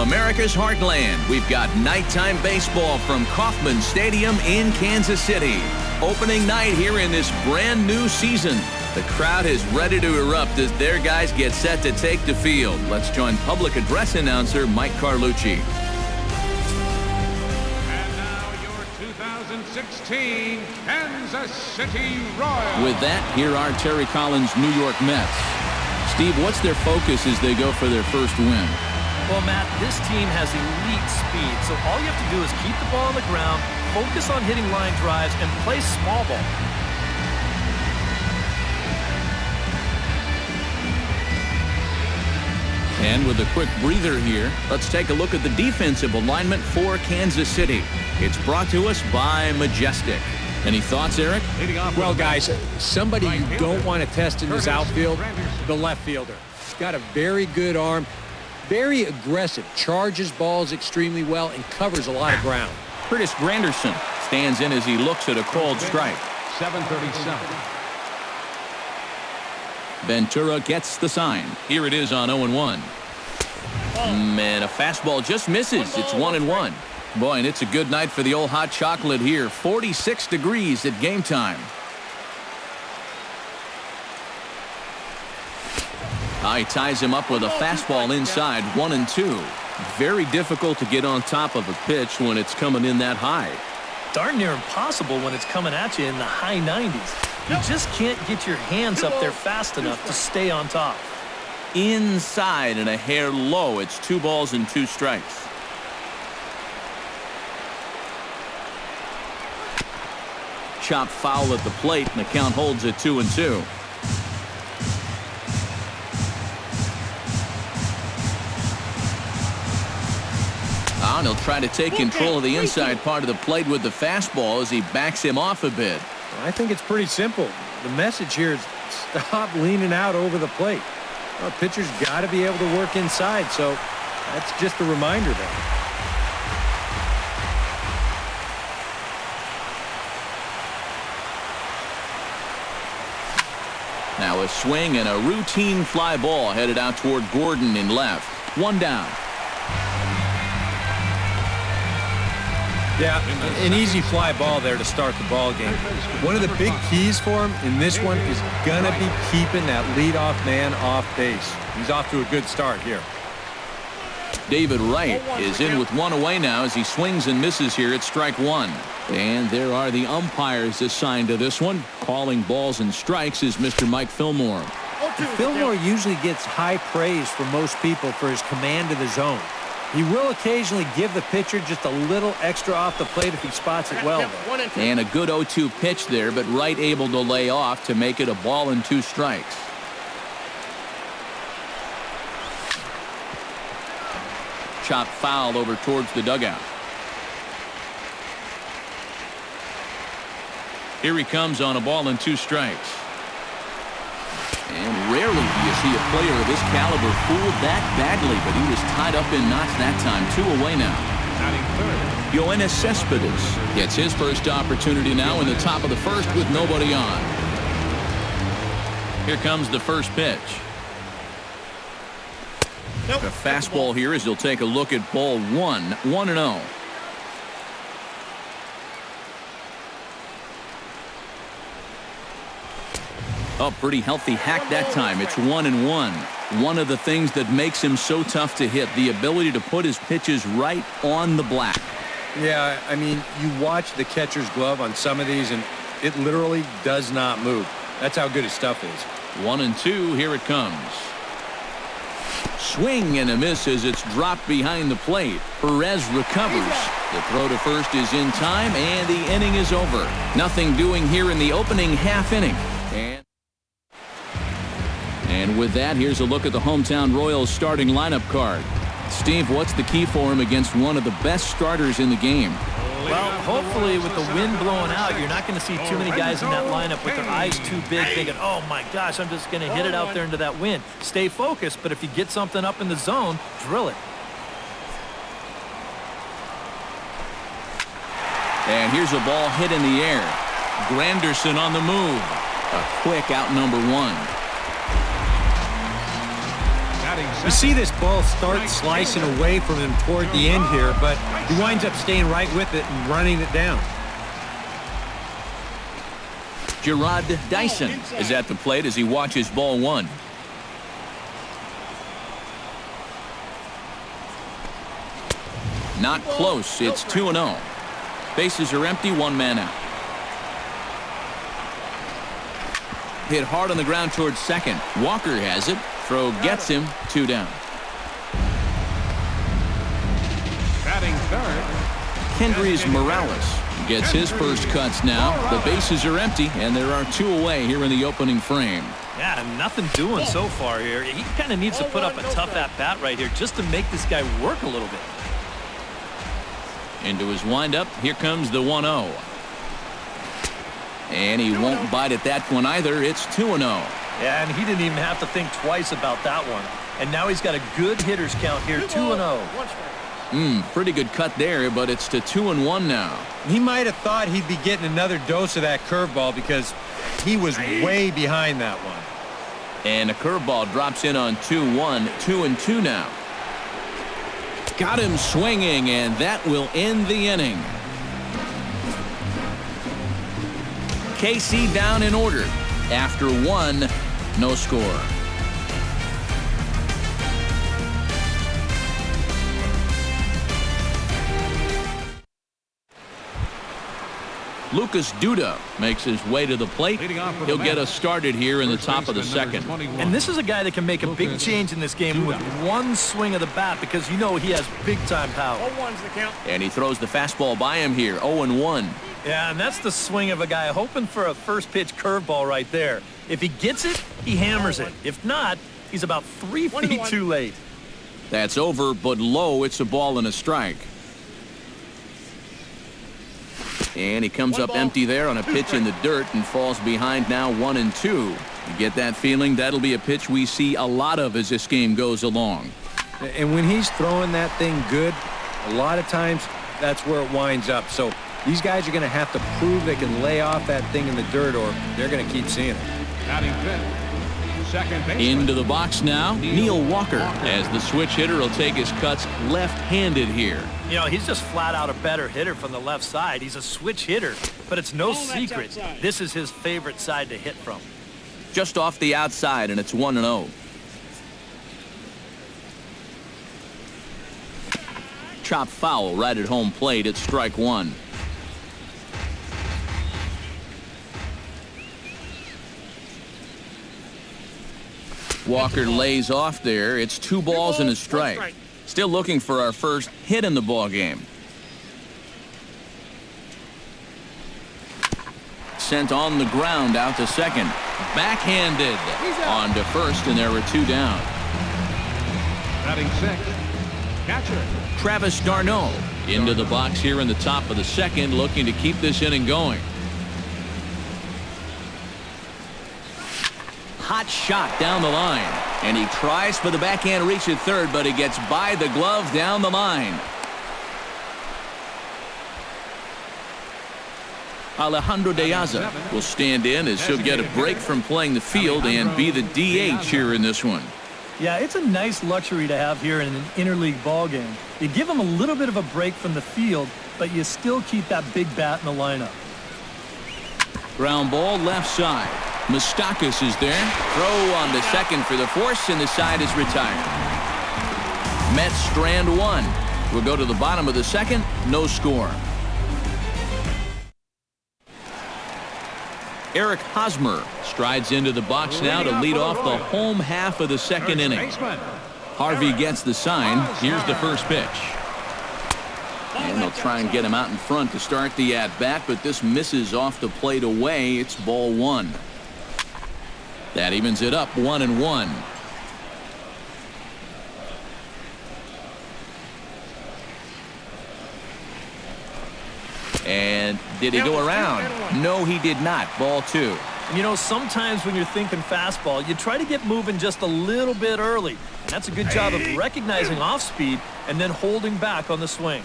America's heartland, we've got nighttime baseball from Kauffman Stadium in Kansas City. Opening night here in this brand new season. The crowd is ready to erupt as their guys get set to take the field. Let's join public address announcer Mike Carlucci. And now your 2016 Kansas City Royals. With that, here are Terry Collins' New York Mets. Steve, what's their focus as they go for their first win? Well, Matt, this team has elite speed, so all you have to do is keep the ball on the ground, focus on hitting line drives, and play small ball. And with a quick breather here, let's take a look at the defensive alignment for Kansas City. It's brought to us by Majestic. Any thoughts, Eric? Well, guys, somebody you don't want to test in this outfield, the left fielder. He's got a very good arm, very aggressive, charges balls extremely well, and covers a lot of ground. Curtis Granderson stands in as he looks at a called strike. 7:37. Ventura gets the sign. Here it is on 0-1. Man, a fastball just misses. It's 1-1. Boy, and it's a good night for the old hot chocolate here. 46 degrees at game time. He ties him up with a fastball inside, 1-2. Very difficult to get on top of a pitch when it's coming in that high. Darn near impossible when it's coming at you in the high 90s. You just can't get your hands up there fast enough to stay on top. Inside and a hair low. It's 2 balls and 2 strikes. Chop foul at the plate, and the count holds at 2-2. And he'll try to take control of the inside part of the plate with the fastball as he backs him off a bit. I think it's pretty simple. The message here is stop leaning out over the plate. Well, pitcher's got to be able to work inside, so that's just a reminder there. Now a swing and a routine fly ball headed out toward Gordon in left. 1 down. Yeah, an easy fly ball there to start the ball game. One of the big keys for him in this one is going to be keeping that leadoff man off base. He's off to a good start here. David Wright is in with 1 away now as he swings and misses here at strike 1. And there are the umpires assigned to this one. Calling balls and strikes is Mr. Mike Fillmore. Fillmore usually gets high praise from most people for his command of the zone. He will occasionally give the pitcher just a little extra off the plate if he spots it well, though. And a good 0-2 pitch there, but Wright able to lay off to make it a ball and 2 strikes. Chop foul over towards the dugout. Here he comes on a ball and 2 strikes. And rarely do you see a player of this caliber fooled that badly, but he was tied up in knots that time. 2 away now. Yoenis Cespedes gets his first opportunity now in the top of the first with nobody on. Here comes the first pitch. The fastball here as he'll take a look at ball 1, 1-0. Oh, pretty healthy hack that time. It's 1-1. One of the things that makes him so tough to hit, the ability to put his pitches right on the black. Yeah, I mean, you watch the catcher's glove on some of these, and it literally does not move. That's how good his stuff is. 1-2. Here it comes. Swing and a miss as it's dropped behind the plate. Perez recovers. The throw to first is in time, and the inning is over. Nothing doing here in the opening half inning. And with that, here's a look at the hometown Royals starting lineup card. Steve, what's the key for him against one of the best starters in the game? Well, hopefully with the wind blowing out, you're not going to see too many guys in that lineup with their eyes too big thinking, oh my gosh, I'm just going to hit it out there into that wind. Stay focused, but if you get something up in the zone, drill it. And here's a ball hit in the air. Granderson on the move. A quick out number 1. You see this ball start slicing away from him toward the end here, but he winds up staying right with it and running it down. Gerard Dyson is at the plate as he watches ball one. Not close. It's 2-0. Bases are empty, one man out. Hit hard on the ground towards second. Walker has it. Throw gets him. 2 down. Batting third. Kendrys Morales gets his first cuts now. The bases are empty, and there are 2 away here in the opening frame. Yeah, nothing doing so far here. He kind of needs to put up a tough at-bat right here just to make this guy work a little bit. Into his windup. Here comes the 1-0. And he won't bite at that one either. It's 2-0. Yeah, and he didn't even have to think twice about that one. And now he's got a good hitters count here, 2-0. Pretty good cut there, but it's to 2-1 now. He might have thought he'd be getting another dose of that curveball because he was way behind that one. And a curveball drops in on 2-1, 2-2 now. Got him swinging, and that will end the inning. KC down in order. After 1, no score. Lucas Duda makes his way to the plate. He'll get us started here in the top of the second. And this is a guy that can make a big change in this game with one swing of the bat because you know he has big-time power. And he throws the fastball by him here, 0-1. Yeah, and that's the swing of a guy hoping for a first-pitch curveball right there. If he gets it, he hammers it. If not, he's about 3 feet too late. That's over, but low. It's a ball and a strike. And he comes up empty there on a pitch in the dirt and falls behind now 1-2. You get that feeling that'll be a pitch we see a lot of as this game goes along. And when he's throwing that thing good, a lot of times that's where it winds up. So these guys are going to have to prove they can lay off that thing in the dirt or they're going to keep seeing it. Batting fifth. Second base. Into the box now, Neil Walker, as the switch hitter will take his cuts left-handed here. You know, he's just flat out a better hitter from the left side. He's a switch hitter, but it's no secret. This is his favorite side to hit from. Just off the outside, and it's 1-0. Chop foul right at home plate. It's strike 1. Walker lays off there. It's 2 balls and a strike. Still looking for our first hit in the ball game. Sent on the ground out to second. Backhanded on to first, and there were 2 down. Batting sixth. Catcher. Travis d'Arnaud into the box here in the top of the second, looking to keep this inning going. Hot shot down the line, and he tries for the backhand reach at third, but he gets by the glove down the line. Alejandro De Aza will stand in as he'll get a break from playing the field and be the DH here in this one. Yeah, it's a nice luxury to have here in an interleague ball game. You give him a little bit of a break from the field, but you still keep that big bat in the lineup. Ground ball left side. Moustakas is there. Throw on to second for the force, and the side is retired. Mets strand 1. We'll go to the bottom of the second. No score. Eric Hosmer strides into the box now to lead off the home half of the second inning. Harvey gets the sign. Here's the first pitch. And they'll try and get him out in front to start the at-bat, but this misses off the plate away. It's ball 1. That evens it up 1-1. And did he go around? No, he did not. Ball 2. You know, sometimes when you're thinking fastball, you try to get moving just a little bit early. And that's a good job of recognizing off speed and then holding back on the swing.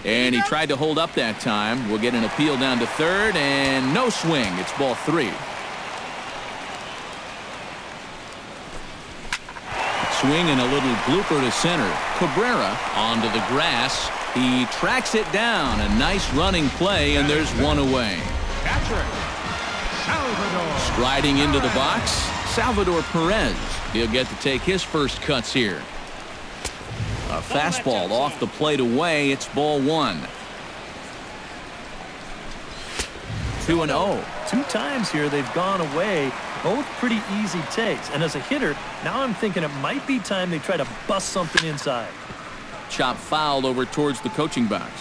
And he tried to hold up that time. We'll get an appeal down to third, and no swing. It's ball 3. Swing and a little blooper to center. Cabrera onto the grass. He tracks it down. A nice running play, and there's one away. Catcher, Salvador. Striding into the box, Salvador Perez. He'll get to take his first cuts here. A fastball off the plate away. It's ball 1. 2-0. 2 times here they've gone away. Both pretty easy takes. And as a hitter, now I'm thinking it might be time they try to bust something inside. Chop foul over towards the coaching box.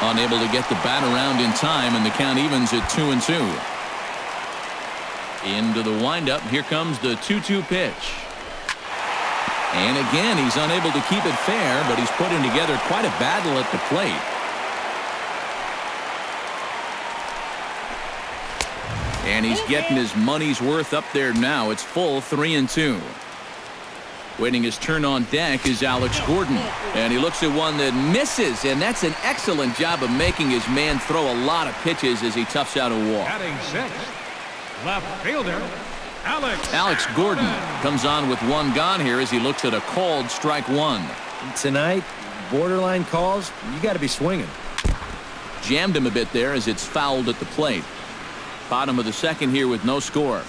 Unable to get the bat around in time, and the count evens at 2-2. Into the windup. Here comes the 2-2 pitch. And again, he's unable to keep it fair, but he's putting together quite a battle at the plate. And he's getting his money's worth up there now. It's full 3-2. Waiting his turn on deck is Alex Gordon. And he looks at one that misses, and that's an excellent job of making his man throw a lot of pitches as he toughs out a walk. Batting 6th, left fielder, Alex Gordon comes on with 1 gone here as he looks at a called strike 1. Tonight, borderline calls, you got to be swinging. Jammed him a bit there as it's fouled at the plate. Bottom of the 2nd here with no score.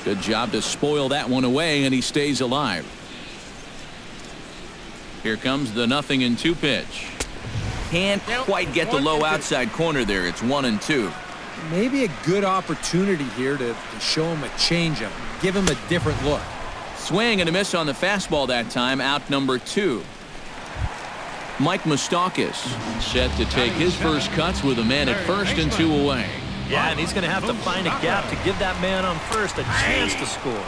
Good job to spoil that one away, and he stays alive. Here comes the 0-2 pitch. Can't quite get the low outside corner there. It's 1-2. Maybe a good opportunity here to show him a changeup, give him a different look. Swing and a miss on the fastball that time. Out number 2. Mike Moustakas set to take his first cuts with a man at first and 2 away. Yeah, and he's going to have to find a gap to give that man on first a chance to score.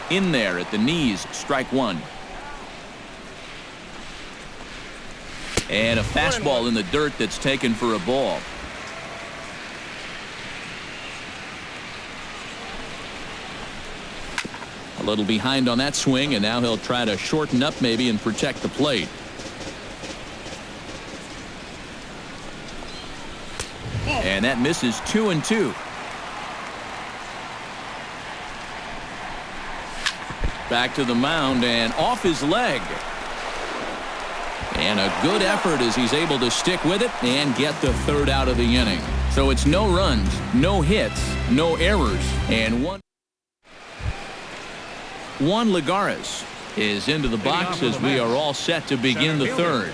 In there at the knees, strike 1. And a fastball in the dirt that's taken for a ball. A little behind on that swing, and now he'll try to shorten up maybe and protect the plate. And that misses 2-2. Back to the mound and off his leg. And a good effort as he's able to stick with it and get the 3rd out of the inning. So it's no runs, no hits, no errors, and Juan Lagares is into the box as we are all set to begin the 3rd.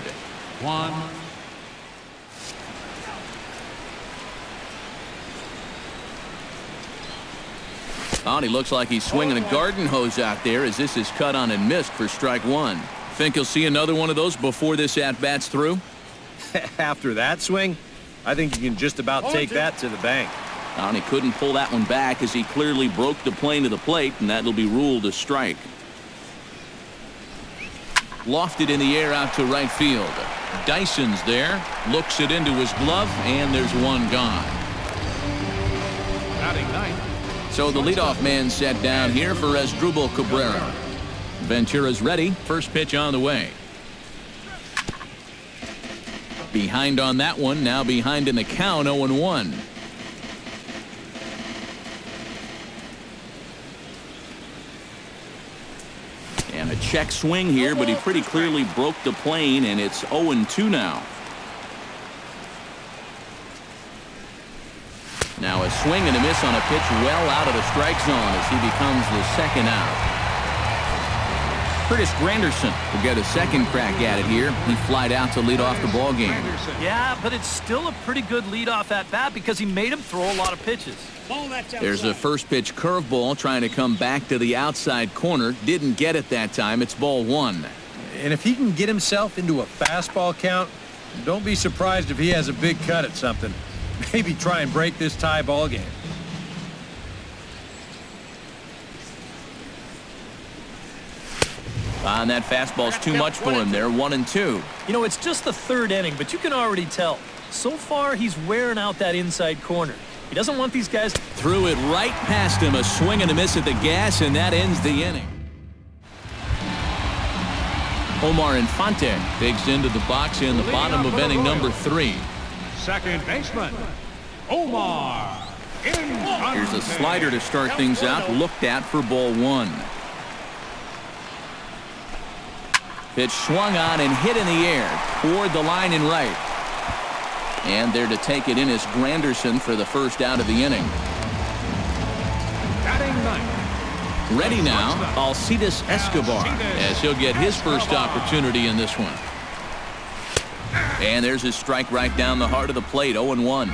Oh, he looks like he's swinging a garden hose out there as this is cut on and missed for strike 1. Think you'll see another one of those before this at-bat's through? After that swing, I think you can just about take that to the bank. And he couldn't pull that one back as he clearly broke the plane to the plate, and that'll be ruled a strike. Lofted in the air out to right field. Dyson's there, looks it into his glove, and there's 1 gone. batting 9th. So the leadoff man set down here for Asdrubal Cabrera. Ventura's ready. First pitch on the way. Behind on that one. Now behind in the count. 0-1. And a check swing here, but he pretty clearly broke the plane, and it's 0-2 now. Now a swing and a miss on a pitch well out of the strike zone as he becomes the 2nd out. Curtis Granderson will get a 2nd crack at it here. He flied out to lead off the ball game. Yeah, but it's still a pretty good leadoff at bat because he made him throw a lot of pitches. There's a first pitch curveball trying to come back to the outside corner. Didn't get it that time. It's ball 1. And if he can get himself into a fastball count, don't be surprised if he has a big cut at something. Maybe try and break this tie ball game. And that fastball's too much for him there. 1-2. You know, it's just the 3rd inning, but you can already tell. So far, he's wearing out that inside corner. He doesn't want these guys. Threw it right past him, a swing and a miss at the gas, and that ends the inning. Omar Infante digs into the box in the bottom of inning number 3. Second baseman, Omar Infante. Here's a slider to start things out, looked at for ball 1. Pitch swung on and hit in the air toward the line and right. And there to take it in is Granderson for the first out of the inning. Batting ninth. Ready now, Alcides Escobar, as he'll get his first opportunity in this one. And there's his strike right down the heart of the plate, 0-1.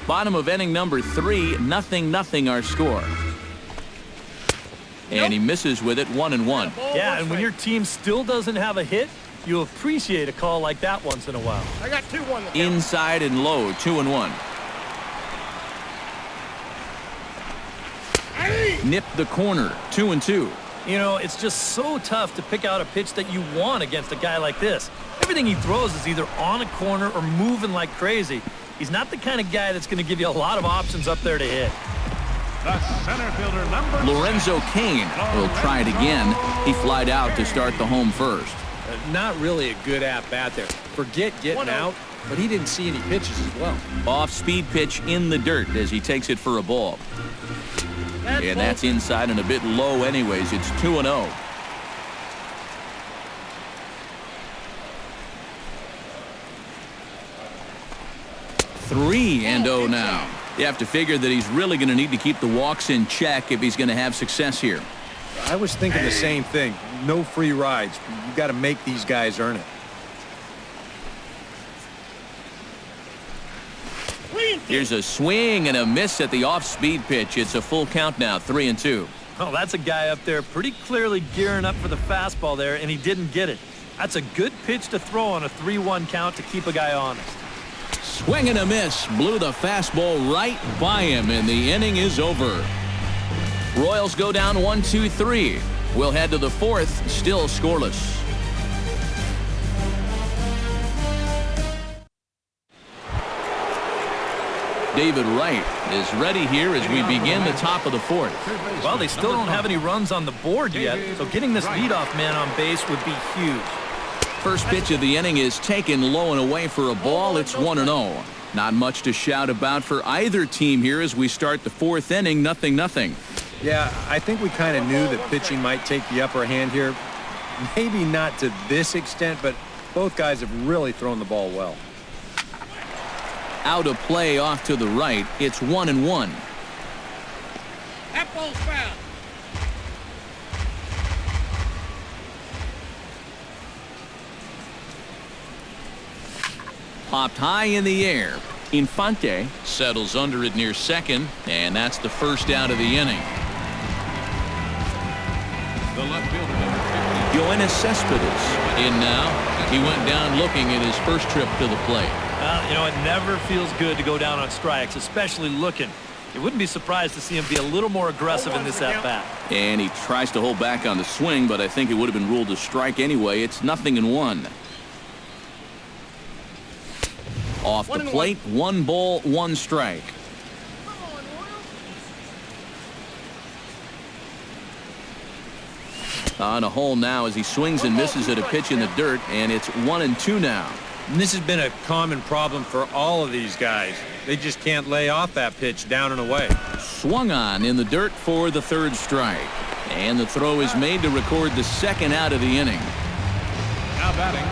Bottom of inning number 3, 0-0 our score. And he misses with it, 1-1. Yeah, and when your team still doesn't have a hit, you appreciate a call like that once in a while. I got 2-1. Inside and low, 2-1. Nip the corner, 2-2. You know, it's just so tough to pick out a pitch that you want against a guy like this. Everything he throws is either on a corner or moving like crazy. He's not the kind of guy that's going to give you a lot of options up there to hit. The center fielder, number Lorenzo Cain will try it again. He flied out to start the home first. Not really a good at-bat there. Forget getting out, but he didn't see any pitches as well. Off-speed pitch in the dirt as he takes it for a ball. And that's inside and a bit low anyways. It's 2-0. Three and 0 now. You have to figure that he's really going to need to keep the walks in check if he's going to have success here. I was thinking the same thing. No free rides. You got to make these guys earn it. Here's a swing and a miss at the off-speed pitch. It's a full count now, 3-2. Oh, that's a guy up there pretty clearly gearing up for the fastball there, and he didn't get it. That's a good pitch to throw on a 3-1 count to keep a guy honest. Swing and a miss. Blew the fastball right by him, and the inning is over. Royals go down 1-2-3. We'll head to the 4th, still scoreless. David Wright is ready here as we begin the top of the 4th. Well, they still don't have any runs on the board yet, so getting this leadoff man on base would be huge. First pitch of the inning is taken low and away for a ball. It's 1-0. Not much to shout about for either team here as we start the 4th inning, 0-0. Yeah, I think we kind of knew that pitching might take the upper hand here. Maybe not to this extent, but both guys have really thrown the ball well. Out of play off to the right. It's 1-1. That ball's foul. Popped high in the air. Infante settles under it near second, and that's the first out of the inning. The left fielder, number 50. Yoenis Cespedes in now. He went down looking at his first trip to the plate. Well, you know, it never feels good to go down on strikes, especially looking. You wouldn't be surprised to see him be a little more aggressive in this at-bat. And he tries to hold back on the swing, but I think it would have been ruled a strike anyway. It's 0-1. Off the plate, 1 ball, 1 strike. On a hole now as he swings and misses at a pitch in the dirt, and it's 1-2 now. And this has been a common problem for all of these guys. They just can't lay off that pitch down and away. Swung on in the dirt for the 3rd strike. And the throw is made to record the 2nd out of the inning. Now batting,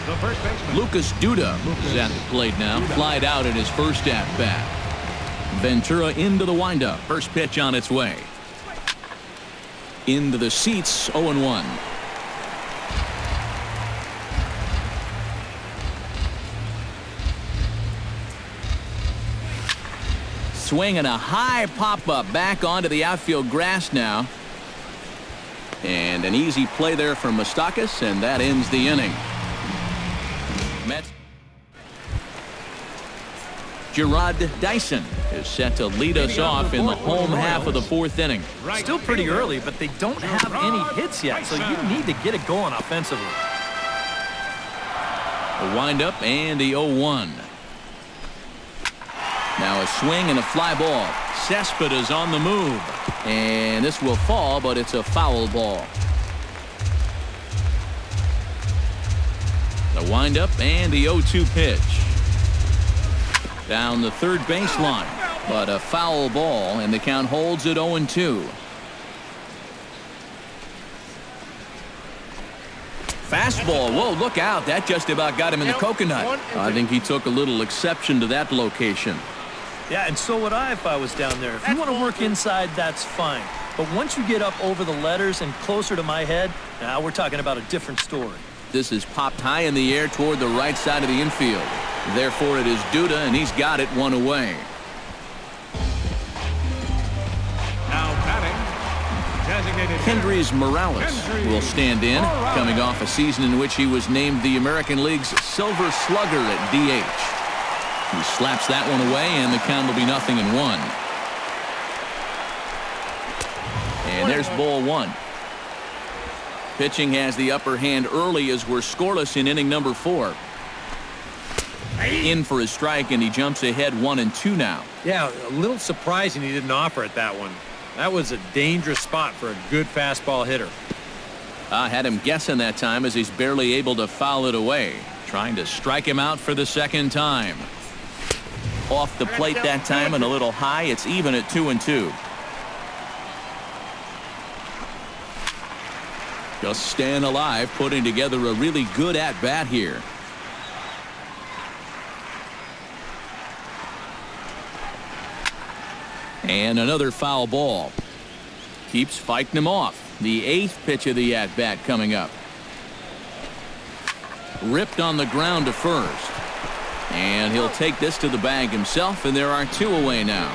the first baseman. Lucas Duda is at the plate now. Flied out in his first at-bat. Ventura into the windup. First pitch on its way. Into the seats, 0-1. Swinging a high pop-up back onto the outfield grass now. And an easy play there from Moustakas, and that ends the inning. Mets. Gerard Dyson is set to lead us off in the home half of the 4th inning. Still pretty early, but they don't have any hits yet, so you need to get it going offensively. A windup and the 0-1. Now a swing and a fly ball. Cespedes on the move. And this will fall, but it's a foul ball. The windup and the 0-2 pitch. Down the third baseline, but a foul ball, and the count holds at 0-2. Fastball. Whoa, look out. That just about got him in the coconut. I think he took a little exception to that location. Yeah, and so would I if I was down there. If you want to work inside, that's fine. But once you get up over the letters and closer to my head, now we're talking about a different story. This is popped high in the air toward the right side of the infield. Therefore, it is Duda, and he's got it one away. Now batting, designated Kendrys Morales will stand in, coming off a season in which he was named the American League's Silver Slugger at DH. He slaps that one away, and the count will be 0-1. And there's ball one. Pitching has the upper hand early as we're scoreless in inning number 4. In for his strike, and he jumps ahead 1-2 now. Yeah, a little surprising he didn't offer it that one. That was a dangerous spot for a good fastball hitter. I had him guessing that time as he's barely able to foul it away. Trying to strike him out for the second time. Off the plate that time and a little high. It's even at 2-2. Just staying alive, putting together a really good at-bat here. And another foul ball. Keeps fighting him off. The 8th pitch of the at-bat coming up. Ripped on the ground to first. And he'll take this to the bag himself, and there are 2 away now.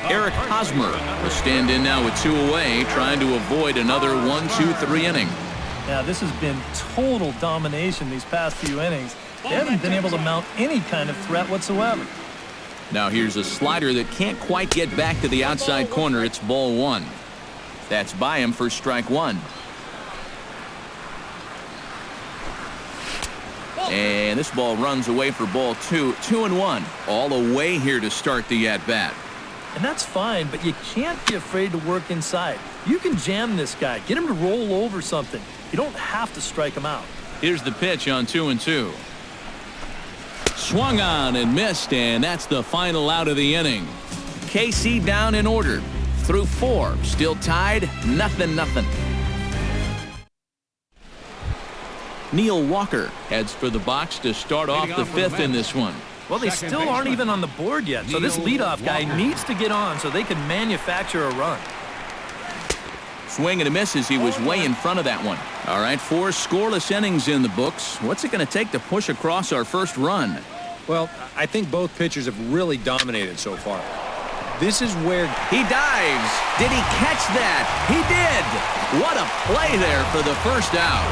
Eric Hosmer will stand in now with 2 away, trying to avoid another 1-2-3 inning. Yeah, this has been total domination these past few innings. They haven't been able to mount any kind of threat whatsoever. Now here's a slider that can't quite get back to the outside corner. It's ball 1. That's by him for strike 1. And this ball runs away for ball 2. 2-1. All away here to start the at-bat. And that's fine, but you can't be afraid to work inside. You can jam this guy. Get him to roll over something. You don't have to strike him out. Here's the pitch on 2-2. Swung on and missed, and that's the final out of the inning. KC down in order. Through 4. Still tied. 0-0. Neil Walker heads for the box to start off the 5th in this one. Well, they still aren't even on the board yet, so this leadoff guy needs to get on so they can manufacture a run. Swing and a miss as he was way in front of that one. All right, 4 scoreless innings in the books. What's it going to take to push across our first run? Well, I think both pitchers have really dominated so far. This is where he dives. Did he catch that? He did. What a play there for the first out.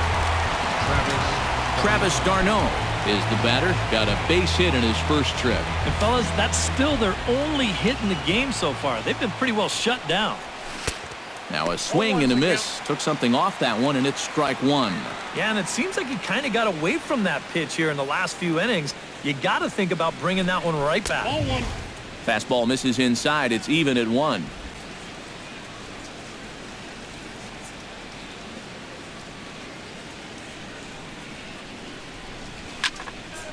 Travis d'Arnaud is the batter. Got a base hit in his first trip. And fellas, that's still their only hit in the game so far. They've been pretty well shut down. Now a swing and a miss. Took something off that one, and it's strike 1. Yeah, and it seems like he kind of got away from that pitch here in the last few innings. You got to think about bringing that one right back. Fastball misses inside. It's even at 1.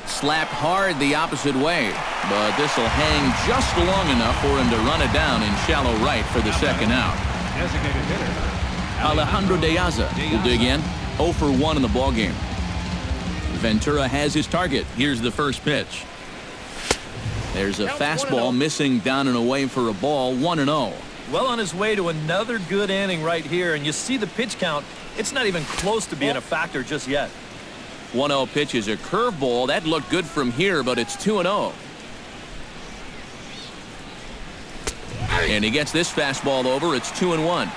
Slapped hard the opposite way, but this will hang just long enough for him to run it down in shallow right for the second out. designated hitter Alejandro De Aza will dig in. 0 for 1 in the ballgame. Ventura has his target. Here's the first pitch. There's a fastball missing down and away for a ball. 1-0. Well on his way to another good inning right here, and you see the pitch count. It's not even close to being a factor just yet. 1-0 pitch is a curveball. That looked good from here, but it's 2-0. And he gets this fastball over. It's 2-1.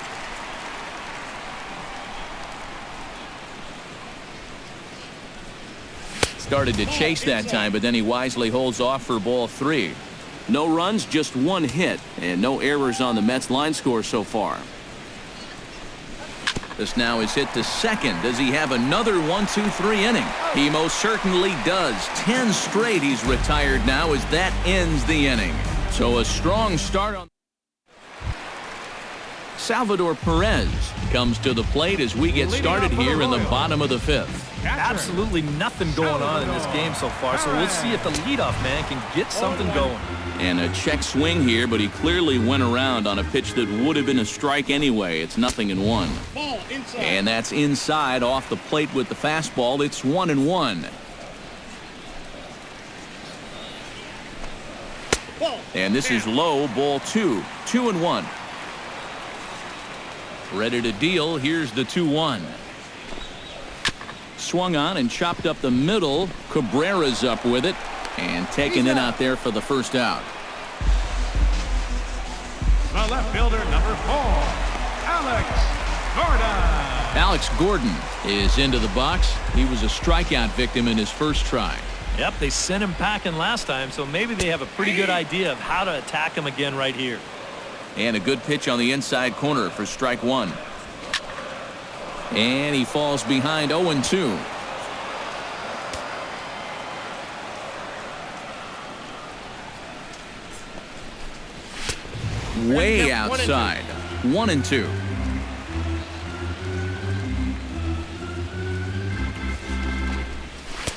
Started to chase that time, but then he wisely holds off for ball 3. No runs, just 1 hit, and no errors on the Mets line score so far. This now is hit to second. Does he have another 1-2-3 inning? He most certainly does. 10 straight he's retired now as that ends the inning. So a strong start on. Salvador Perez comes to the plate as we get started here in the bottom of the fifth. Absolutely nothing going on in this game so far, so we'll see if the leadoff man can get something going. And a check swing here, but he clearly went around on a pitch that would have been a strike anyway. It's 0-1. And that's inside off the plate with the fastball. It's 1-1. And this is low, ball 2. 2-1. Ready to deal. Here's the 2-1. Swung on and chopped up the middle. Cabrera's up with it and taken it out there for the first out. The left fielder, number 4, Alex Gordon. Alex Gordon is into the box. He was a strikeout victim in his first try. Yep, they sent him packing last time, so maybe they have a pretty good idea of how to attack him again right here. And a good pitch on the inside corner for strike 1. And he falls behind 0-2. Way outside. 1-2.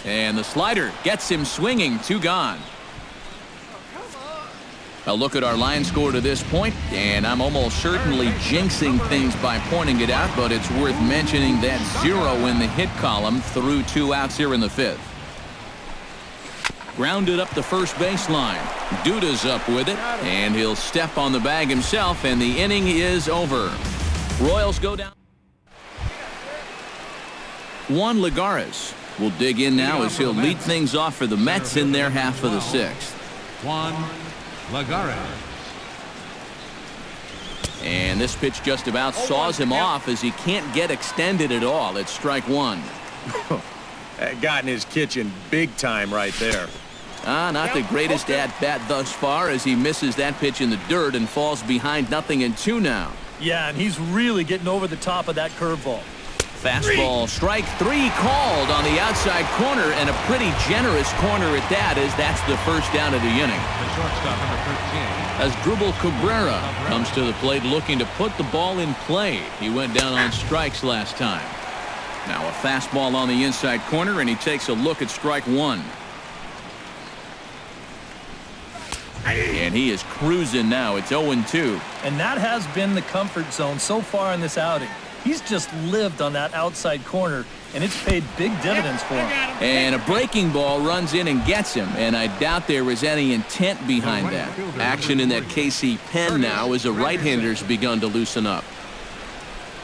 And the slider gets him swinging. 2 gone. A look at our line score to this point, and I'm almost certainly jinxing things by pointing it out, but it's worth mentioning that 0 in the hit column through 2 outs here in the 5th. Grounded up the first baseline. Duda's up with it, and he'll step on the bag himself, and the inning is over. Royals go down. Juan Lagares will dig in now as he'll lead things off for the Mets in their half of the 6th. Juan Lagares. And this pitch just about saws him off as he can't get extended at all. It's strike 1. That got in his kitchen big time right there. Not the greatest at-bat thus far as he misses that pitch in the dirt and falls behind 0-2 now. Yeah, and he's really getting over the top of that curveball. Fastball, strike 3 called on the outside corner, and a pretty generous corner at that, as that's the first down of the inning. The shortstop, number 13. As Dribble Cabrera comes to the plate looking to put the ball in play. He went down on strikes last time. Now a fastball on the inside corner, and he takes a look at strike 1. And he is cruising now. It's 0-2. And that has been the comfort zone so far in this outing. He's just lived on that outside corner, and it's paid big dividends for him. And a breaking ball runs in and gets him, and I doubt there was any intent behind that. Action in that KC pen now as a right-hander's begun to loosen up.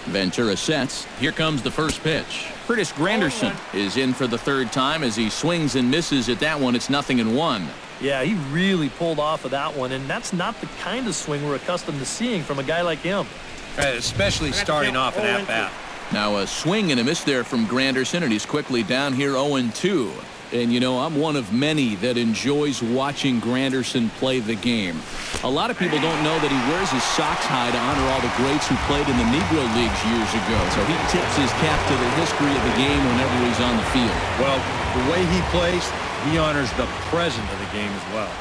Ventura sets. Here comes the first pitch. Curtis Granderson is in for the 3rd time as he swings and misses at that one. It's 0-1. Yeah, he really pulled off of that one, and that's not the kind of swing we're accustomed to seeing from a guy like him. Especially starting off an at-bat. Now a swing and a miss there from Granderson, and he's quickly down here 0-2. And, you know, I'm one of many that enjoys watching Granderson play the game. A lot of people don't know that he wears his socks high to honor all the greats who played in the Negro Leagues years ago. So he tips his cap to the history of the game whenever he's on the field. Well, the way he plays, he honors the present of the game as well.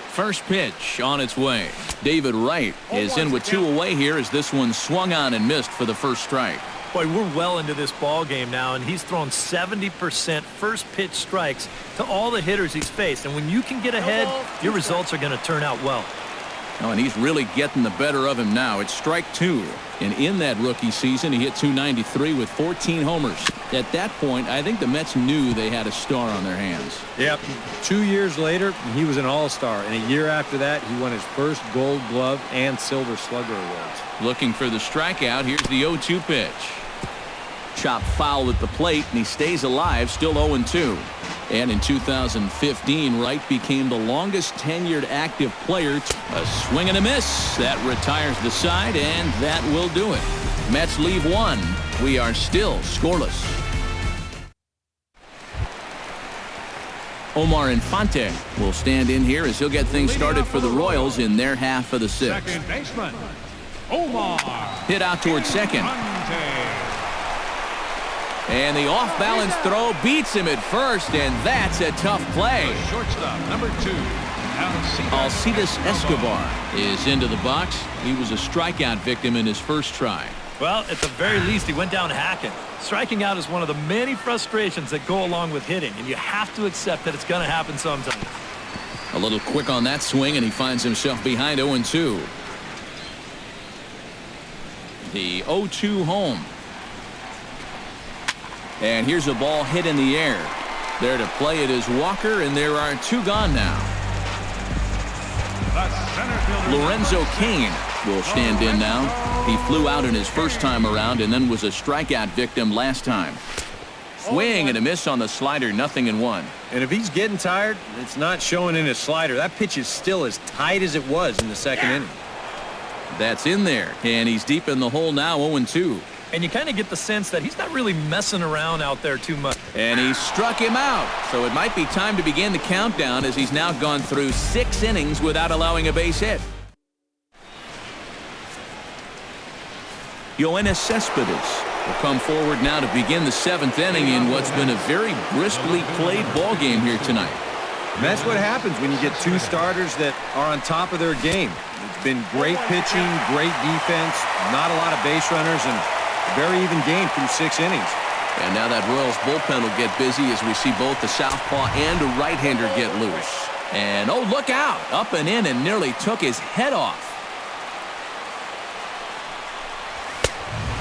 First pitch on its way. David Wright is in with 2 away here as this one swung on and missed for the first strike. Boy, we're well into this ball game now, and he's thrown 70% first pitch strikes to all the hitters he's faced. And when you can get ahead, your results are going to turn out well. Oh, and he's really getting the better of him now. It's strike 2. And in that rookie season, he hit .293 with 14 homers. At that point, I think the Mets knew they had a star on their hands. Yep. 2 years later, he was an all-star. And a year after that, he won his first Gold Glove and Silver Slugger awards. Looking for the strikeout. Here's the 0-2 pitch. Chopped foul at the plate, and he stays alive, still 0-2. And in 2015, Wright became the longest tenured active player. A swing and a miss. That retires the side, and that will do it. Mets leave 1. We are still scoreless. Omar Infante will stand in here as he'll get things started for the Royals in their half of the 6th. Second baseman, Omar. Hit out towards second. And the off-balance throw beats him at first, and that's a tough play. Shortstop, number 2. Alcides Escobar is into the box. He was a strikeout victim in his first try. Well, at the very least, he went down hacking. Striking out is one of the many frustrations that go along with hitting, and you have to accept that it's going to happen sometime. A little quick on that swing, and he finds himself behind 0-2. The 0-2 home. And here's a ball hit in the air. There to play it is Walker, and there are 2 gone now. Lorenzo Cain will stand in now. He flew out in his first time around and then was a strikeout victim last time. Swing and a miss on the slider, 0-1. And if he's getting tired, it's not showing in his slider. That pitch is still as tight as it was in the second inning. That's in there, and he's deep in the hole now, 0-2. And you kind of get the sense that he's not really messing around out there too much. And he struck him out. So it might be time to begin the countdown as he's now gone through 6 innings without allowing a base hit. Yoenis Cespedes will come forward now to begin the 7th inning in what's been a very briskly played ball game here tonight. And that's what happens when you get 2 starters that are on top of their game. It's been great pitching, great defense, not a lot of base runners, and very even game through 6 innings. And now that Royals bullpen will get busy as we see both the southpaw and a right-hander get loose. And, oh, look out! Up and in and nearly took his head off.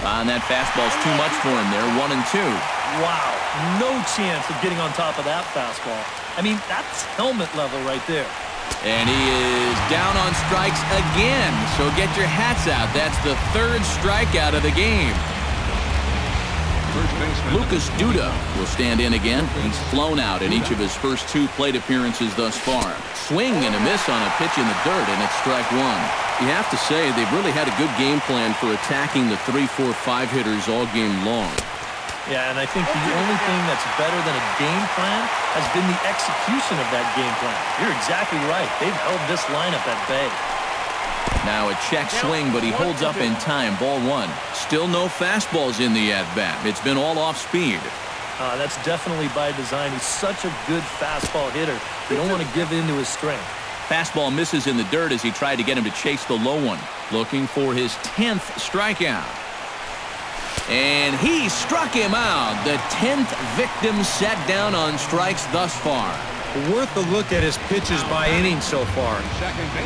And that fastball's too much for him there, 1-2. Wow, no chance of getting on top of that fastball. I mean, that's helmet level right there. And he is down on strikes again. So get your hats out. That's the 3rd strikeout of the game. Lucas Duda will stand in again. He's flown out in each of his first 2 plate appearances thus far. Swing and a miss on a pitch in the dirt, and it's strike 1. You have to say they've really had a good game plan for attacking the 3, 4, 5 hitters all game long. Yeah, and I think the only thing that's better than a game plan has been the execution of that game plan. You're exactly right. They've held this lineup at bay. Now a check swing, but he holds up in time. Ball 1. Still no fastballs in the at-bat. It's been all off speed. That's definitely by design. He's such a good fastball hitter. You don't want to give in to his strength. Fastball misses in the dirt as he tried to get him to chase the low one. Looking for his 10th strikeout. And he struck him out. The 10th victim set down on strikes thus far. Worth a look at his pitches by inning so far.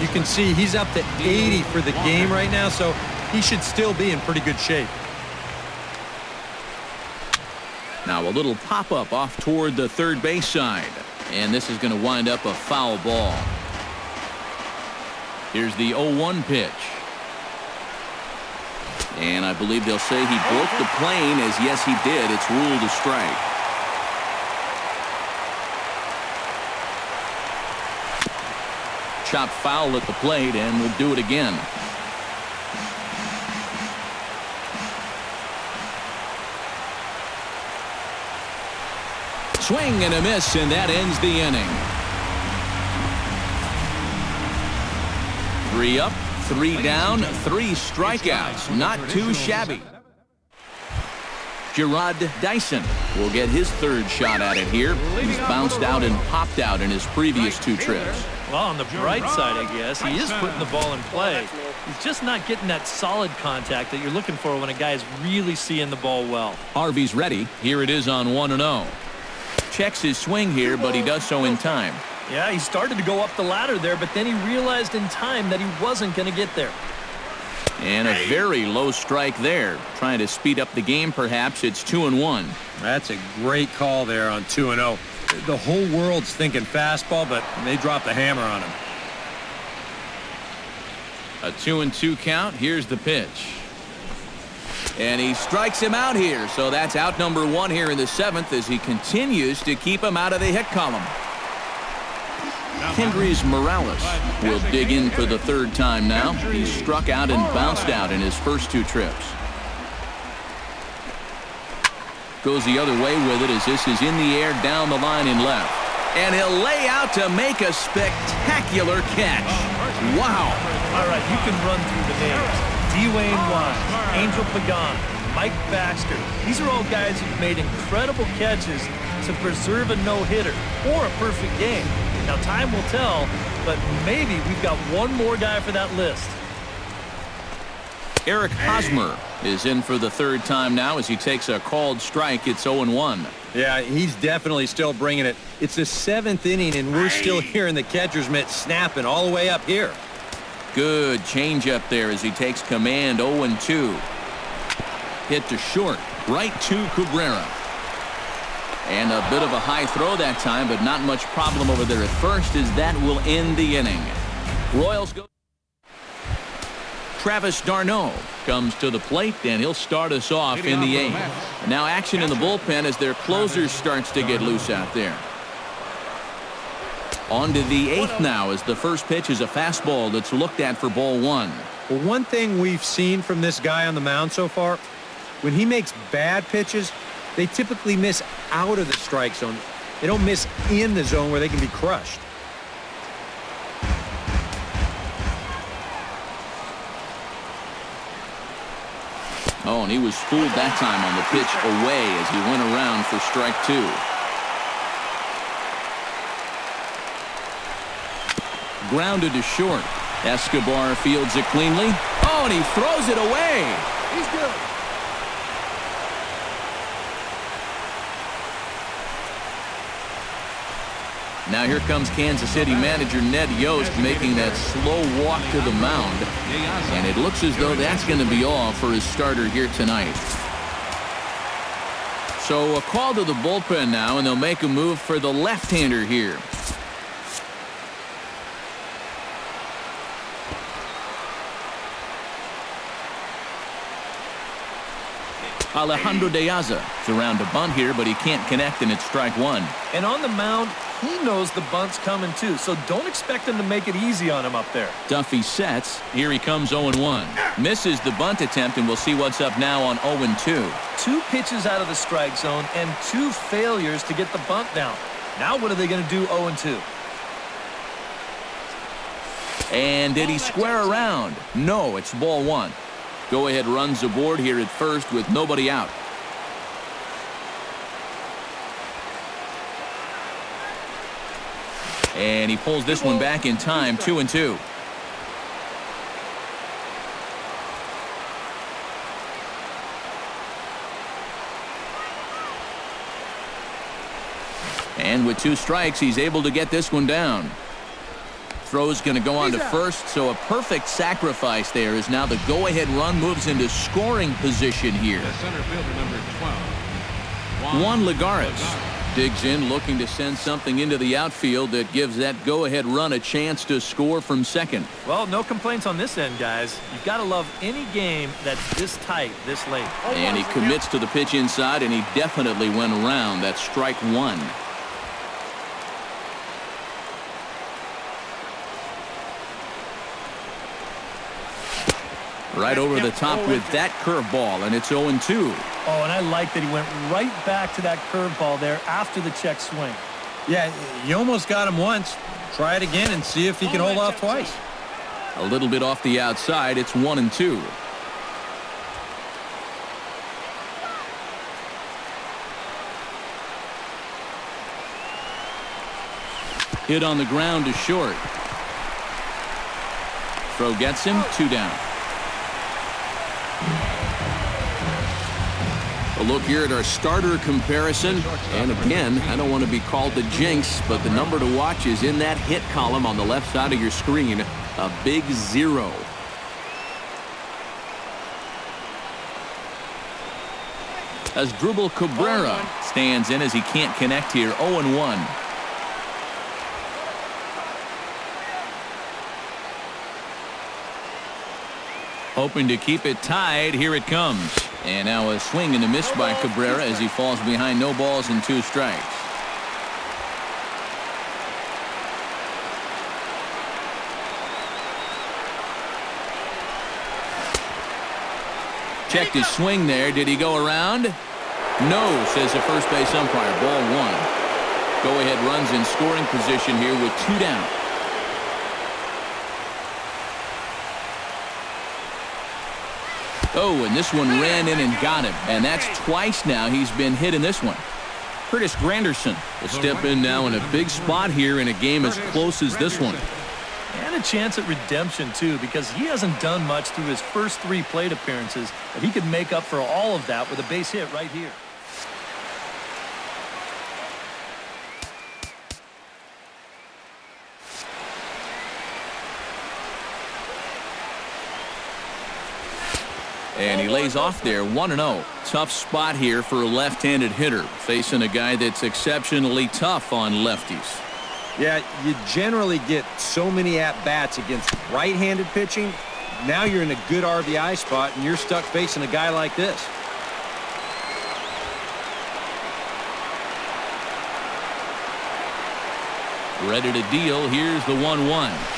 You can see he's up to 80 for the game right now, so he should still be in pretty good shape. Now a little pop-up off toward the third base side. And this is going to wind up a foul ball. Here's the 0-1 pitch. And I believe they'll say he broke the plane, as yes he did. It's ruled a strike. Chopped foul at the plate, and we'll do it again. Swing and a miss, and that ends the inning. 3 up, 3 down, 3 strikeouts. Not too shabby. Gerard Dyson will get his 3rd shot at it here. He's bounced out and popped out in his previous 2 trips. Well, on the bright side, I guess, he is putting the ball in play. He's just not getting that solid contact that you're looking for when a guy's really seeing the ball well. Harvey's ready. Here it is on 1-0. Checks his swing here, but he does so in time. Yeah, he started to go up the ladder there, but then he realized in time that he wasn't going to get there. And a very low strike there. Trying to speed up the game, perhaps. It's 2-1. That's a great call there on 2-0. The whole world's thinking fastball, but they dropped the hammer on him. A 2-2 count. Here's the pitch. And he strikes him out here. So that's out number 1 here in the 7th as he continues to keep him out of the hit column. Kendrys Morales will dig in for the 3rd time now. He's struck out and bounced out in his first 2 trips. Goes the other way with it as this is in the air down the line in left. And he'll lay out to make a spectacular catch. Wow. All right, you can run through the names. Dwayne Wise, Angel Pagan, Mike Baxter. These are all guys who've made incredible catches to preserve a no-hitter or a perfect game. Now, time will tell, but maybe we've got one more guy for that list. Eric Hosmer is in for the third time now as he takes a called strike. It's 0-1. Yeah, he's definitely still bringing it. It's the 7th inning, and we're still hearing the catcher's mitt snapping all the way up here. Good changeup there as he takes command. 0-2. Hit to short, right to Cabrera. And a bit of a high throw that time, but not much problem over there at first, as that will end the inning. Royals go. Travis d'Arnaud comes to the plate, and he'll start us off in the 8th. Now action in the bullpen as their closer starts to get loose out there. On to the 8th now as the first pitch is a fastball that's looked at for ball 1. Well, one thing we've seen from this guy on the mound so far, when he makes bad pitches, they typically miss out of the strike zone. They don't miss in the zone where they can be crushed. Oh, and he was fooled that time on the pitch away as he went around for strike 2. Grounded to short. Escobar fields it cleanly. Oh, and he throws it away. He's good. Now here comes Kansas City manager Ned Yost making that slow walk to the mound. And it looks as though that's going to be all for his starter here tonight. So a call to the bullpen now, and they'll make a move for the left-hander here. Alejandro De Aza is around to bunt here, but he can't connect, and it's strike 1. And on the mound, he knows the bunt's coming too, so don't expect him to make it easy on him up there. Duffy sets. Here he comes 0-1. Misses the bunt attempt, and we'll see what's up now on 0-2. 2 pitches out of the strike zone and 2 failures to get the bunt down. Now what are they going to do 0-2? And did he square around? No, it's ball 1. Go-ahead runs aboard here at first with nobody out. And he pulls this one back in time, 2-2. And with 2 strikes, he's able to get this one down. Throw's going to go on to first, so a perfect sacrifice there as now the go-ahead run moves into scoring position here. The center fielder, number 12. Juan Lagares digs in, looking to send something into the outfield that gives that go-ahead run a chance to score from second. Well, no complaints on this end, guys. You've got to love any game that's this tight, this late. And he commits to the pitch inside, and he definitely went around. That's strike 1. Right over the top with that curveball, and it's 0-2. Oh, and I like that he went right back to that curveball there after the check swing. Yeah, you almost got him once. Try it again and see if he can hold off twice. A little bit off the outside. It's 1-2. Hit on the ground to short. Throw gets him, 2 down. A look here at our starter comparison. And again, I don't want to be called the jinx, but the number to watch is in that hit column on the left side of your screen. A big 0. As Dribble Cabrera stands in as he can't connect here. 0-1. Hoping to keep it tied. Here it comes. And now a swing and a miss by Cabrera as he falls behind, no balls and 2 strikes. Checked his swing there. Did he go around? No, says the first base umpire. Ball 1. Go-ahead runs in scoring position here with 2 down. Oh, and this one ran in and got him. And that's twice now he's been hit in this one. Curtis Granderson will step in now in a big spot here in a game as close as this one. And a chance at redemption, too, because he hasn't done much through his first 3 plate appearances, but he could make up for all of that with a base hit right here. And he lays off there, 1-0. Tough spot here for a left-handed hitter, facing a guy that's exceptionally tough on lefties. Yeah, you generally get so many at-bats against right-handed pitching. Now you're in a good RBI spot, and you're stuck facing a guy like this. Ready to deal. Here's the 1-1.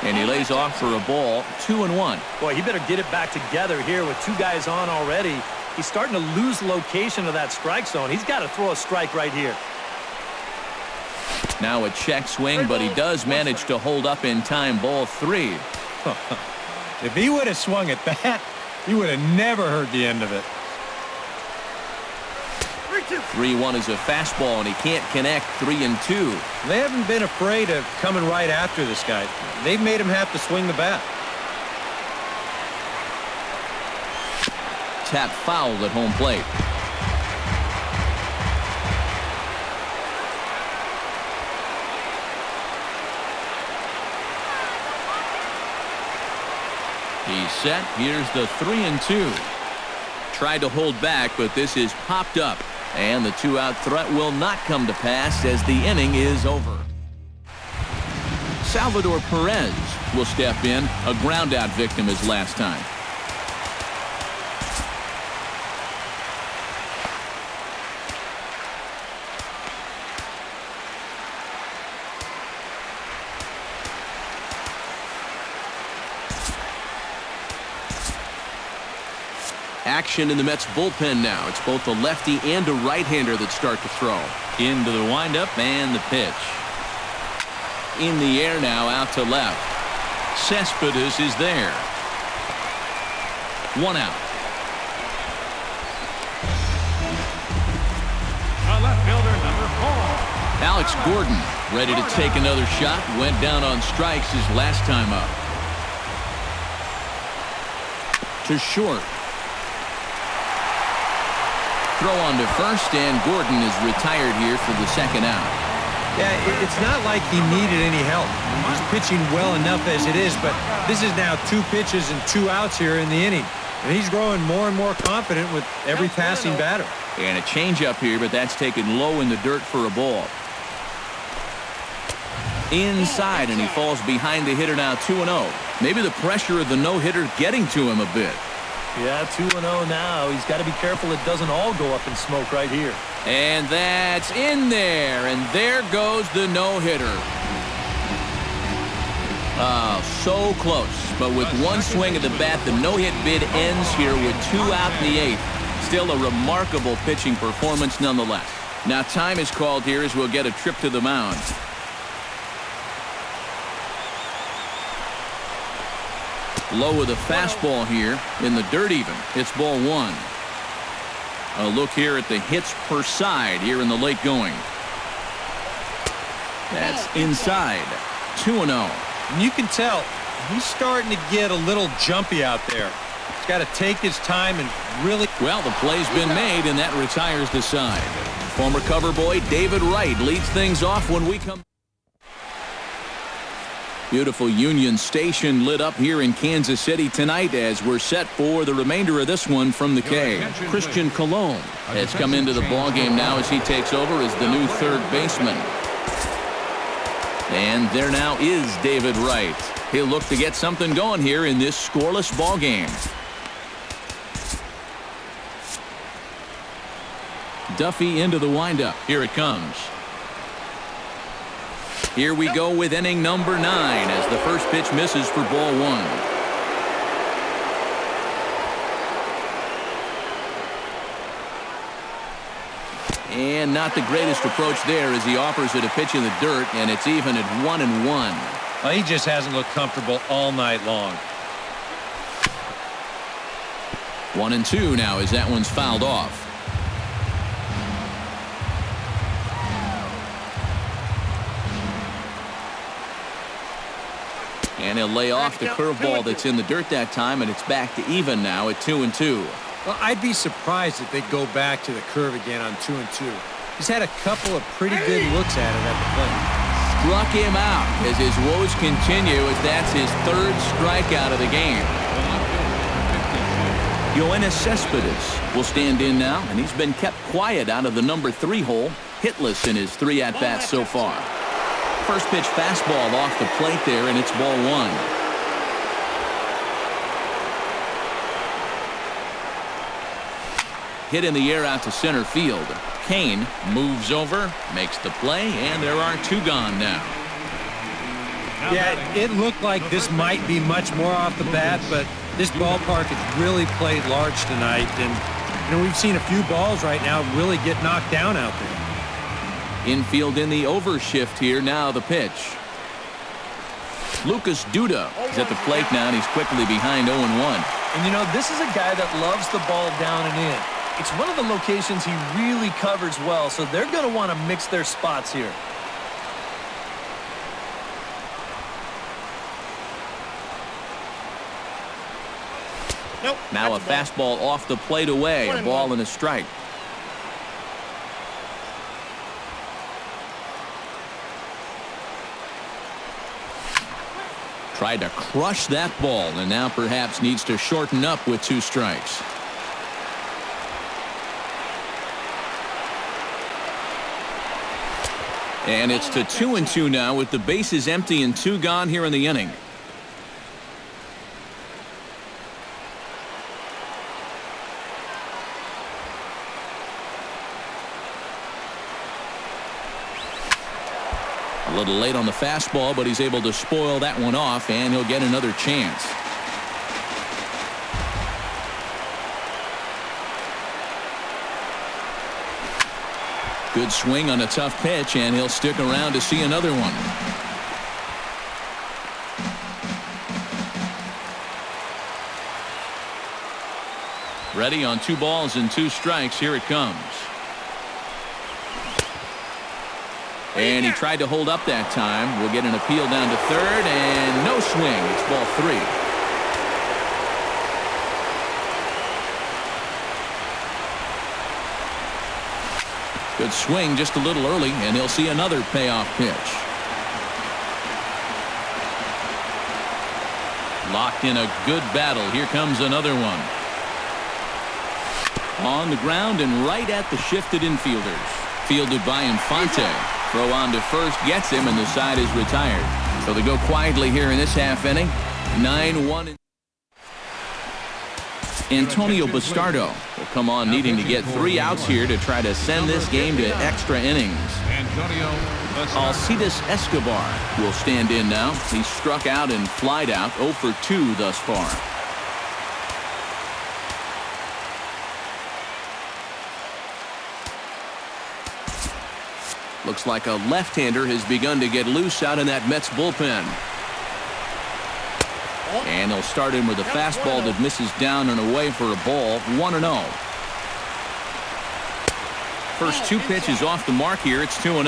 And he lays off for a ball, 2-1. Boy, he better get it back together here with 2 guys on already. He's starting to lose location of that strike zone. He's got to throw a strike right here. Now a check swing, but he does manage to hold up in time, ball 3. If he would have swung at that, he would have never heard the end of it. 3-1 is a fastball, and he can't connect. 3-2. They haven't been afraid of coming right after this guy. They've made him have to swing the bat. Tap foul at home plate. He's set. Here's the 3-2. Tried to hold back, but this is popped up. And the 2-out threat will not come to pass as the inning is over. Salvador Perez will step in, a ground-out victim as last time. Action in the Mets bullpen now. It's both a lefty and a right-hander that start to throw. Into the windup and the pitch. In the air now, out to left. Cespedes is there. 1 out. Left fielder number 4. Alex Gordon ready to take another shot. Went down on strikes his last time up. To short. Throw on to first, and Gordon is retired here for the 2nd out. Yeah, it's not like he needed any help. He's pitching well enough as it is, but this is now 2 pitches and 2 outs here in the inning. And he's growing more and more confident with every passing batter. And a changeup here, but that's taken low in the dirt for a ball. Inside, and he falls behind the hitter now, 2-0. Maybe the pressure of the no-hitter getting to him a bit. Yeah, 2-0 now. He's got to be careful it doesn't all go up in smoke right here. And that's in there. And there goes the no-hitter. Oh, so close. But with 1 swing of the bat, the no-hit bid ends here with 2 out in the 8th. Still a remarkable pitching performance nonetheless. Now time is called here as we'll get a trip to the mound. Low with a fastball here in the dirt even. It's ball 1. A look here at the hits per side here in the late going. That's inside. 2-0. And you can tell he's starting to get a little jumpy out there. He's got to take his time and really... Well, the play's been made, and that retires the side. Former cover boy David Wright leads things off when we come. Beautiful Union Station lit up here in Kansas City tonight as we're set for the remainder of this one from the K. Christian Colon has come into the ballgame now as he takes over as the new 3rd baseman. And there now is David Wright. He'll look to get something going here in this scoreless ballgame. Duffy into the windup. Here it comes. Here we go with inning number 9 as the first pitch misses for ball 1. And not the greatest approach there as he offers it a pitch in the dirt, and it's even at 1-1. Well, he just hasn't looked comfortable all night long. 1-2 now as that one's fouled off. And he'll lay off the curveball that's in the dirt that time, and it's back to even now at 2-2. Well, I'd be surprised if they go back to the curve again on 2-2. He's had a couple of pretty good looks at it at the plate. Struck him out as his woes continue, as that's his third strikeout of the game. Yoenis Cespedes will stand in now, and he's been kept quiet out of the number 3 hole, hitless in his 3 at-bats so far. First pitch fastball off the plate there, and it's ball 1. Hit in the air out to center field. Kane moves over, makes the play, and there are 2 gone now. Yeah, it looked like this might be much more off the bat, but this ballpark has really played large tonight, and we've seen a few balls right now really get knocked down out there. Infield in the overshift here. Now the pitch. Lucas Duda is at the plate now, and he's quickly behind 0-1. And you know, this is a guy that loves the ball down and in. It's one of the locations he really covers well, so they're going to want to mix their spots here. Nope. Now a fastball off the plate away. A ball and a strike. Tried to crush that ball, and now perhaps needs to shorten up with 2 strikes. And it's to 2-2 now with the bases empty and 2 gone here in the inning. A little late on the fastball, but he's able to spoil that one off, and he'll get another chance. Good swing on a tough pitch, and he'll stick around to see another one. Ready on 2 balls and 2 strikes. Here it comes. And he tried to hold up that time. We'll get an appeal down to third, and no swing. It's ball 3. Good swing just a little early, and he'll see another payoff pitch. Locked in a good battle. Here comes another one. On the ground and right at the shifted infielders. Fielded by Infante. Throw on to first, gets him, and the side is retired. So they go quietly here in this half inning. 9-1. Antonio Bastardo will come on needing to get 3 outs here to try to send this game to extra innings. Alcides Escobar will stand in now. He's struck out and flied out, 0 for 2 thus far. Looks like a left-hander has begun to get loose out in that Mets bullpen. And he'll start in with a fastball that misses down and away for a ball. 1-0. First 2 pitches off the mark here. It's 2-0.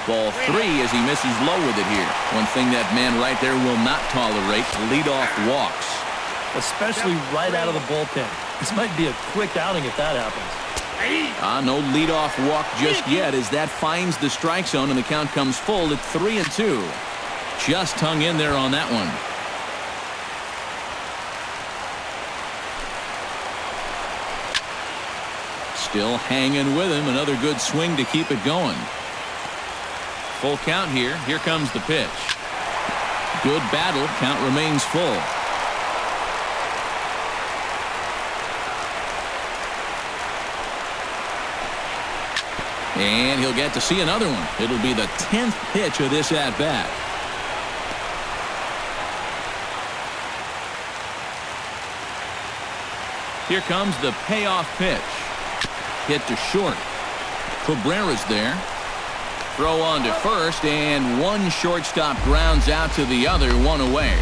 Ball 3 as he misses low with it here. One thing that man right there will not tolerate: leadoff walks. Especially right out of the bullpen. This might be a quick outing if that happens. No leadoff walk just yet as that finds the strike zone, and the count comes full at 3-2. Just hung in there on that one. Still hanging with him. Another good swing to keep it going. Full count here. Here comes the pitch. Good battle. Count remains full. And he'll get to see another one. It'll be the 10th pitch of this at-bat. Here comes the payoff pitch. Hit to short. Cabrera's there. Throw on to first, and one shortstop grounds out to the other, 1 away.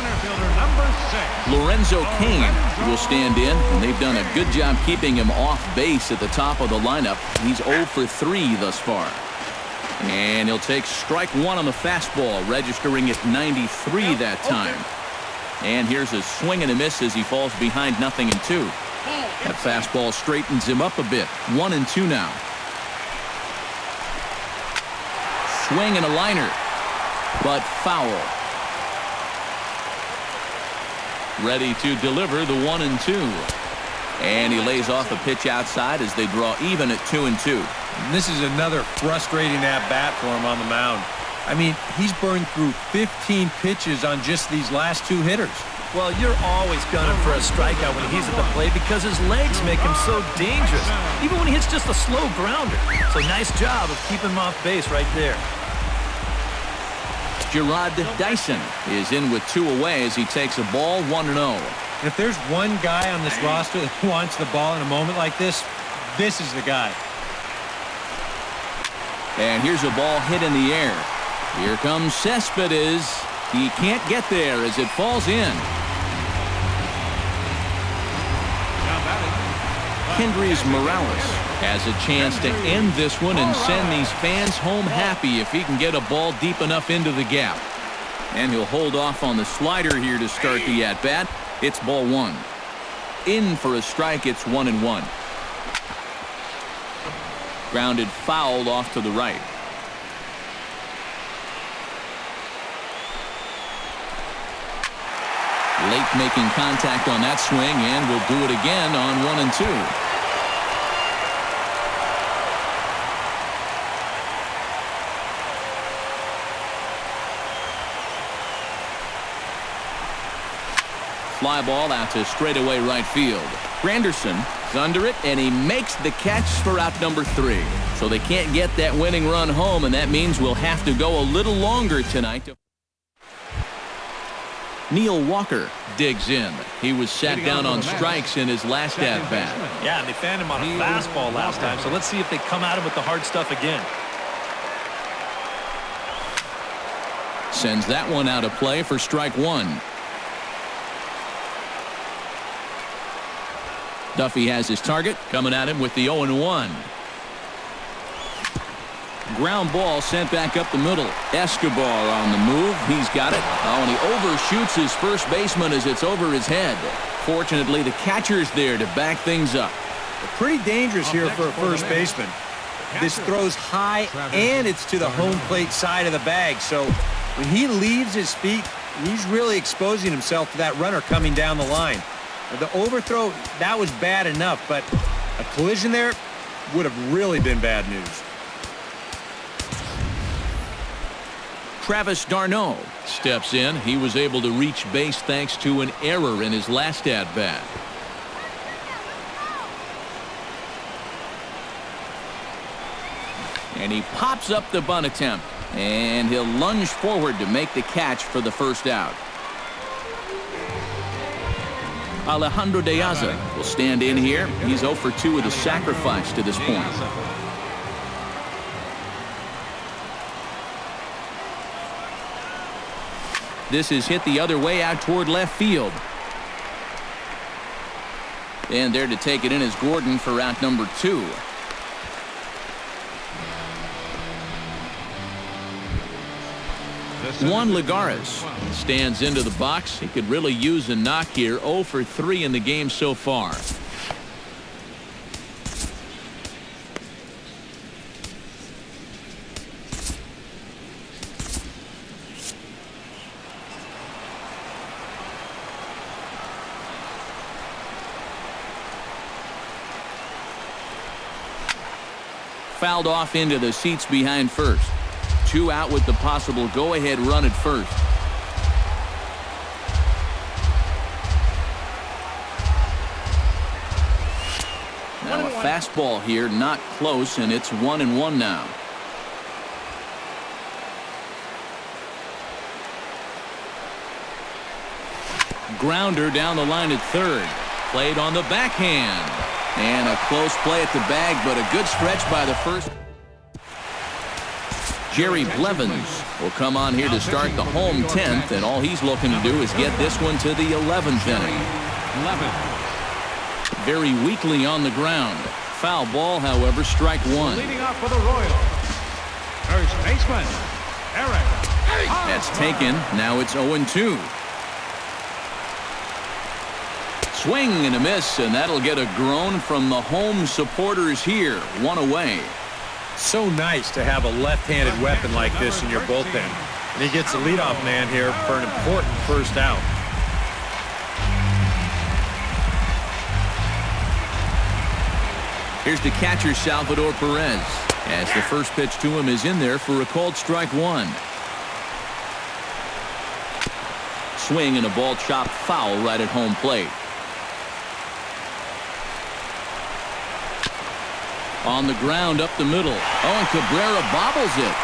Center fielder number 6. Lorenzo Cain will stand in, and they've done a good job keeping him off base at the top of the lineup. He's 0 for 3 thus far. And he'll take strike one on the fastball, registering at 93 that time. And here's a swing and a miss as he falls behind 0-2. That fastball straightens him up a bit. 1-2 now. Swing and a liner, but foul. Ready to deliver the 1-2. And he lays off a pitch outside as they draw even at 2-2. This is another frustrating at-bat for him on the mound. I mean, he's burned through 15 pitches on just these last 2 hitters. Well, you're always gunning for a strikeout when he's at the plate because his legs make him so dangerous, even when he hits just a slow grounder. So nice job of keeping him off base right there. Gerard Dyson is in with 2 away as he takes a ball 1-0. And if there's one guy on this roster that wants the ball in a moment like this, this is the guy. And here's a ball hit in the air. Here comes Cespedes. He can't get there as it falls in. Kendrys Morales has a chance to end this one and send these fans home happy if he can get a ball deep enough into the gap. And he'll hold off on the slider here to start the at-bat. It's ball 1. In for a strike, it's 1-1. Grounded foul off to the right. Late making contact on that swing, and will do it again on 1-2. Fly ball out to straightaway right field. Granderson is under it, and he makes the catch for out number 3. So they can't get that winning run home, and that means we'll have to go a little longer tonight. Neil Walker digs in. He was sat down on strikes in his last at-bat. Yeah, and they fanned him on a fastball last time, so let's see if they come at him with the hard stuff again. Sends that one out of play for strike 1. Duffy has his target, coming at him with the 0-1. Ground ball sent back up the middle. Escobar on the move. He's got it. Oh, and he overshoots his first baseman as it's over his head. Fortunately, the catcher's there to back things up. Pretty dangerous here for a first baseman. This throws high, and it's to the home plate side of the bag. So when he leaves his feet, he's really exposing himself to that runner coming down the line. The overthrow, that was bad enough, but a collision there would have really been bad news. Travis d'Arnaud steps in. He was able to reach base thanks to an error in his last at-bat. And he pops up the bunt attempt, and he'll lunge forward to make the catch for the first out. Alejandro De Aza will stand in here. He's 0 for 2 with a sacrifice to this point. This is hit the other way out toward left field. And there to take it in is Gordon for out number 2. Juan Lagares stands into the box. He could really use a knock here. 0 for 3 in the game so far. Fouled off into the seats behind first. 2 out with the possible go-ahead run at first. Now a fastball here, not close, and it's 1-1 now. Grounder down the line at third. Played on the backhand. And a close play at the bag, but a good stretch by the first. Jerry Blevins will come on here to start the home 10th, and all he's looking to do is get this one to the 11th inning. Very weakly on the ground. Foul ball, however, strike one. Leading off for the Royals, first baseman, Eric. That's taken. Now it's 0-2. Swing and a miss, and that'll get a groan from the home supporters here. One away. So nice to have a left-handed weapon like this in your bullpen. And he gets the leadoff man here for an important first out. Here's the catcher, Salvador Perez, as the first pitch to him is in there for a called strike one. Swing and a ball chopped foul right at home plate. On the ground up the middle. Oh, and Cabrera bobbles it.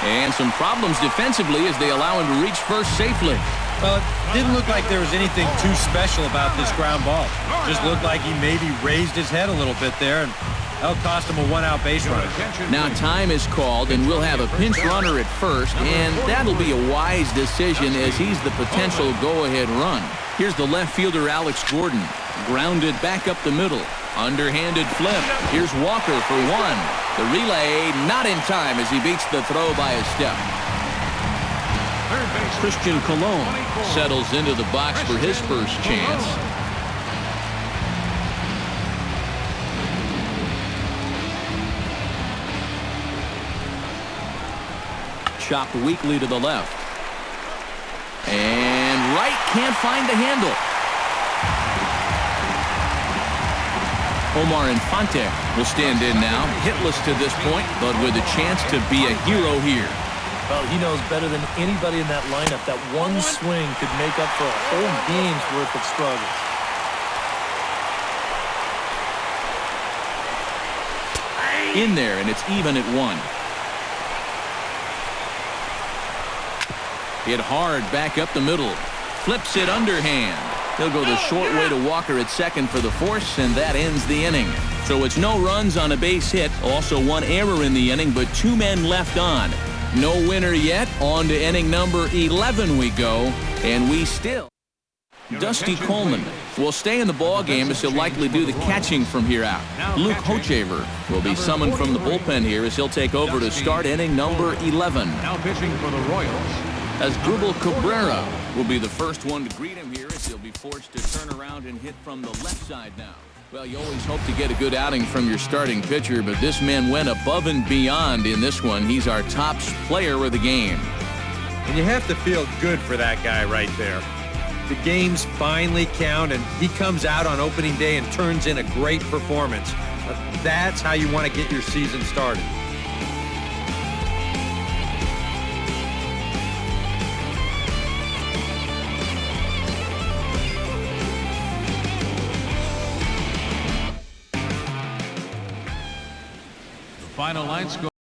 And some problems defensively as they allow him to reach first safely. Well, it didn't look like there was anything too special about this ground ball. Just looked like he maybe raised his head a little bit there, and that'll cost him a one-out base runner. Now time is called, and we'll have a pinch runner at first, and that'll be a wise decision as he's the potential go-ahead run. Here's the left fielder, Alex Gordon. Grounded back up the middle. Underhanded flip. Here's Walker for one. The relay not in time as he beats the throw by a step. Christian Colon settles into the box for his first chance. Chopped weakly to the left. And right can't find the handle. Omar Infante will stand in now, hitless to this point, but with a chance to be a hero here. Well, he knows better than anybody in that lineup that one swing could make up for a whole game's worth of struggles. In there, and it's even at one. Hit hard back up the middle. Flips it underhand. He'll go the short way to Walker at second for the force, and that ends the inning. So it's no runs on a base hit. Also one error in the inning, but two men left on. No winner yet. On to inning number 11 we go, and we still. Dusty Coleman will stay in the ball game as he'll likely do the catching from here out. Luke Hochevar will be summoned from the bullpen here as he'll take over to start inning number 11. Now pitching for the Royals, As Dribble Cabrera will be the first one to greet him here as he'll be forced to turn around and hit from the left side now. Well, you always hope to get a good outing from your starting pitcher, but this man went above and beyond in this one. He's our top player of the game. And you have to feel good for that guy right there. The games finally count, and he comes out on opening day and turns in a great performance. That's how you want to get your season started. final line score.